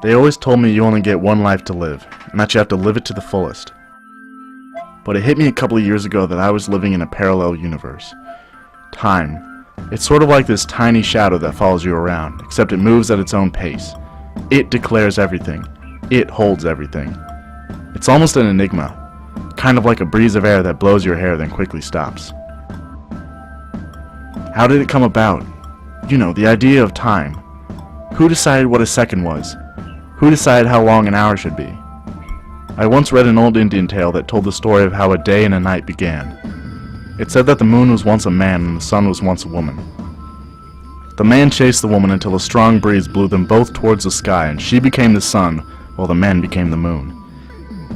They always told me you only get one life to live, and that you have to live it to the fullest. But it hit me a couple of years ago that I was living in a parallel universe. Time. It's sort of like this tiny shadow that follows you around, except it moves at its own pace. It declares everything. It holds everything. It's almost an enigma, kind of like a breeze of air that blows your hair then quickly stops. How did it come about? You know, the idea of time. Who decided what a second was? Who decided how long an hour should be? I once read an old Indian tale that told the story of how a day and a night began. It said that the moon was once a man and the sun was once a woman. The man chased the woman until a strong breeze blew them both towards the sky, and she became the sun while the man became the moon.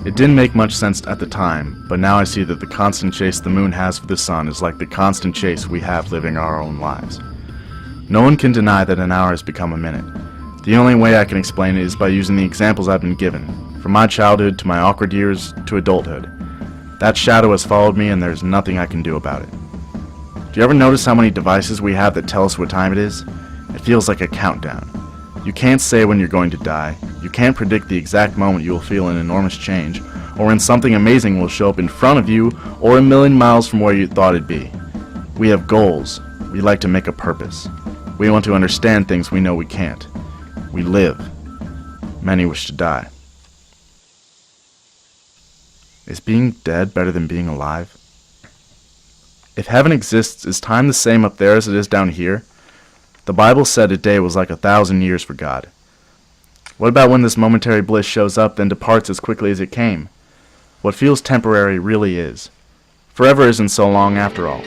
It didn't make much sense at the time, but now I see that the constant chase the moon has for the sun is like the constant chase we have living our own lives. No one can deny that an hour has become a minute. The only way I can explain it is by using the examples I've been given, from my childhood to my awkward years to adulthood. That shadow has followed me and there's nothing I can do about it. Do you ever notice how many devices we have that tell us what time it is? It feels like a countdown. You can't say when you're going to die, you can't predict the exact moment you will feel an enormous change, or when something amazing will show up in front of you, or a million miles from where you thought it'd be. We have goals. We like to make a purpose. We want to understand things we know we can't. We live. Many wish to die. Is being dead better than being alive? If heaven exists, is time the same up there as it is down here? The Bible said a day was like 1,000 years for God. What about when this momentary bliss shows up then departs as quickly as it came? What feels temporary really is. Forever isn't so long after all.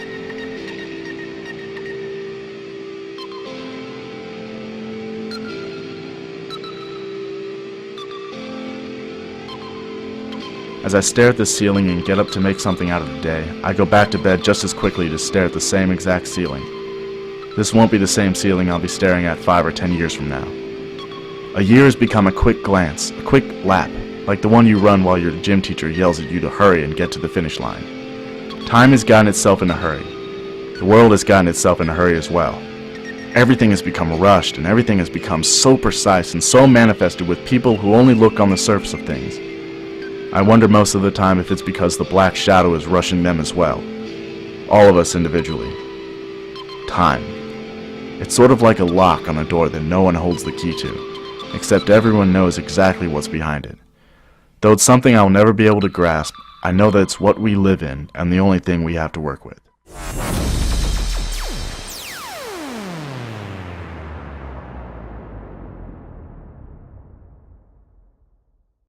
As I stare at the ceiling and get up to make something out of the day, I go back to bed just as quickly to stare at the same exact ceiling. This won't be the same ceiling I'll be staring at 5 or 10 years from now. A year has become a quick glance, a quick lap, like the one you run while your gym teacher yells at you to hurry and get to the finish line. Time has gotten itself in a hurry. The world has gotten itself in a hurry as well. Everything has become rushed and everything has become so precise and so manifested with people who only look on the surface of things. I wonder most of the time if it's because the black shadow is rushing them as well. All of us individually. Time. It's sort of like a lock on a door that no one holds the key to, except everyone knows exactly what's behind it. Though it's something I'll never be able to grasp, I know that it's what we live in and the only thing we have to work with.